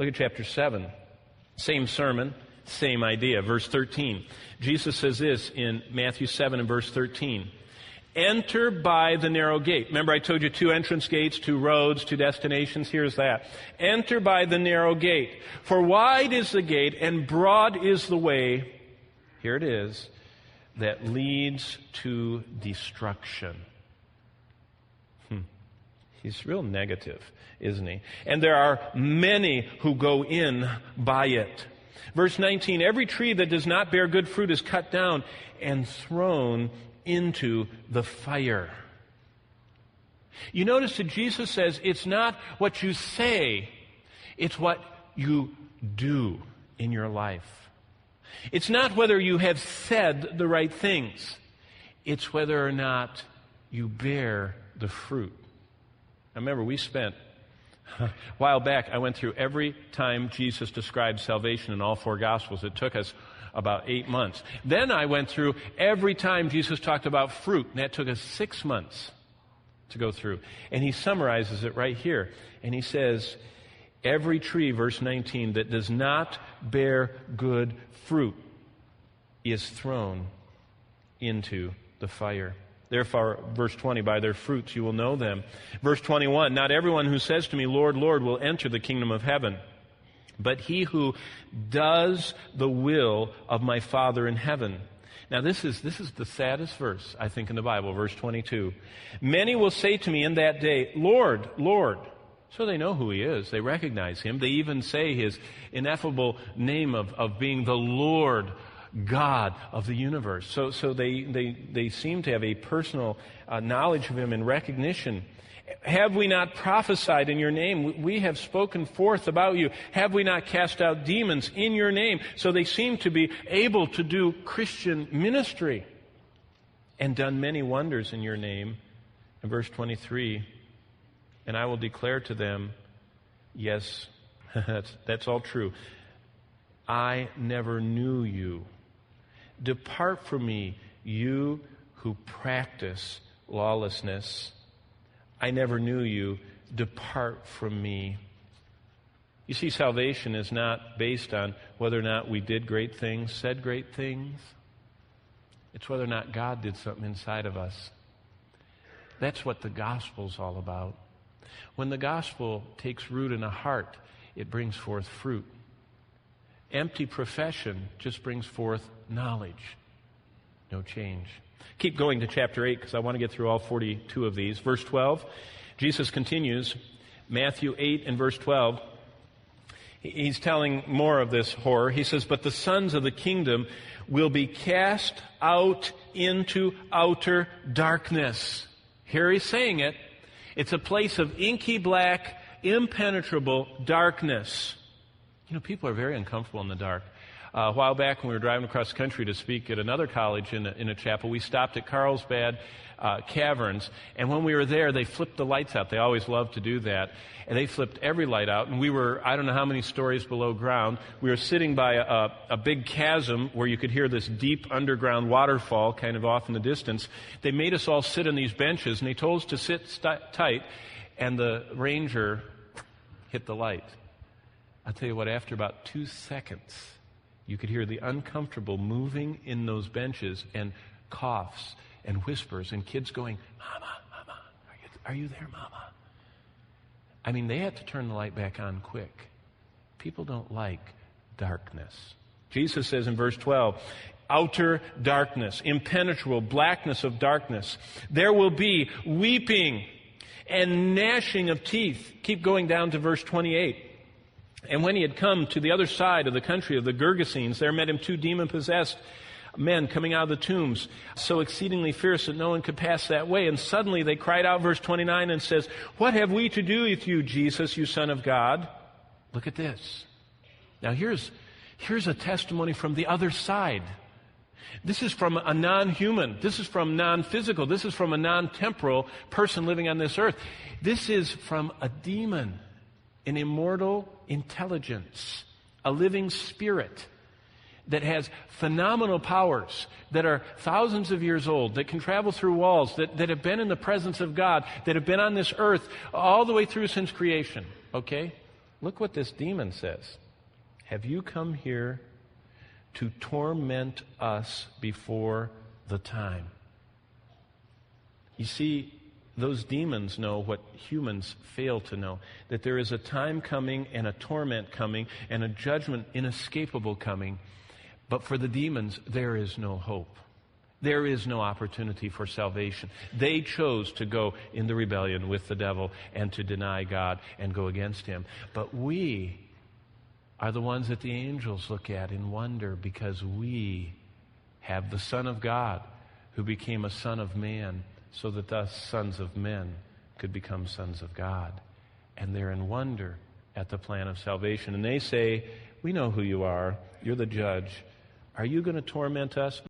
Look at chapter 7. Same sermon, same idea. Verse 13. Jesus says this in Matthew 7 and verse 13. Enter by the narrow gate. Remember I told you 2 entrance gates, 2 roads, 2 destinations? Here's that. Enter by the narrow gate. For wide is the gate and broad is the way, here it is, that leads to destruction. He's real negative, isn't he? And there are many who go in by it. Verse 19, every tree that does not bear good fruit is cut down and thrown into the fire. You notice that Jesus says it's not what you say, it's what you do in your life. It's not whether you have said the right things. It's whether or not you bear the fruit. I remember we spent, a while back, I went through every time Jesus described salvation in all 4 Gospels. It took us about 8 months. Then I went through every time Jesus talked about fruit, and that took us 6 months to go through. And he summarizes it right here. And he says, every tree, verse 19, that does not bear good fruit is thrown into the fire. Therefore, verse 20, by their fruits you will know them. Verse 21, not everyone who says to me, Lord, Lord, will enter the kingdom of heaven, but he who does the will of my Father in heaven. Now this is the saddest verse, I think, in the Bible, verse 22. Many will say to me in that day, Lord, Lord. So they know who he is. They recognize him. They even say his ineffable name of being the Lord God of the universe. So they seem to have a personal knowledge of him and recognition. Have we not prophesied in your name? We have spoken forth about you. Have we not cast out demons in your name? So they seem to be able to do Christian ministry and done many wonders in your name. In verse 23, and I will declare to them, yes, that's all true. I never knew you. Depart from me, you who practice lawlessness. I never knew you. Depart from me. You see, salvation is not based on whether or not we did great things, said great things. It's whether or not God did something inside of us. That's what the gospel's all about. When the gospel takes root in a heart, it brings forth fruit. Empty profession just brings forth knowledge. No change. Keep going to chapter 8 because I want to get through all 42 of these. Verse 12, Jesus continues, Matthew 8 and verse 12. He's telling more of this horror. He says, but the sons of the kingdom will be cast out into outer darkness. Here he's saying it. It's a place of inky black, impenetrable darkness. You know, people are very uncomfortable in the dark. A while back when we were driving across the country to speak at another college in a chapel, we stopped at Carlsbad Caverns, and when we were there, they flipped the lights out. They always love to do that. And they flipped every light out, and we were, I don't know how many stories below ground. We were sitting by a big chasm where you could hear this deep underground waterfall kind of off in the distance. They made us all sit on these benches, and they told us to sit tight, and the ranger hit the light. I'll tell you what, after about 2 seconds, you could hear the uncomfortable moving in those benches and coughs and whispers and kids going, Mama, Mama, are you there, Mama? I mean, they had to turn the light back on quick. People don't like darkness. Jesus says in verse 12, outer darkness, impenetrable blackness of darkness. There will be weeping and gnashing of teeth. Keep going down to verse 28. And when he had come to the other side of the country of the Gergesenes, there met him 2 demon-possessed men coming out of the tombs, so exceedingly fierce that no one could pass that way. And suddenly they cried out, verse 29, and says, what have we to do with you, Jesus, you Son of God? Look at this. Now here's a testimony from the other side. This is from a non-human. This is from non-physical. This is from a non-temporal person living on this earth. This is from a demon, an immortal intelligence, a living spirit that has phenomenal powers, that are thousands of years old, that can travel through walls, that have been in the presence of God, that have been on this earth all the way through since creation, okay? look what this demon says. Have you come here to torment us before the time? You see, those demons know what humans fail to know, that there is a time coming and a torment coming and a judgment inescapable coming. But for the demons, there is no hope. There is no opportunity for salvation. They chose to go into rebellion with the devil and to deny God and go against him. But we are the ones that the angels look at in wonder, because we have the Son of God who became a son of man, so that thus sons of men could become sons of God. And they're in wonder at the plan of salvation. And they say, we know who you are. You're the judge. Are you going to torment us?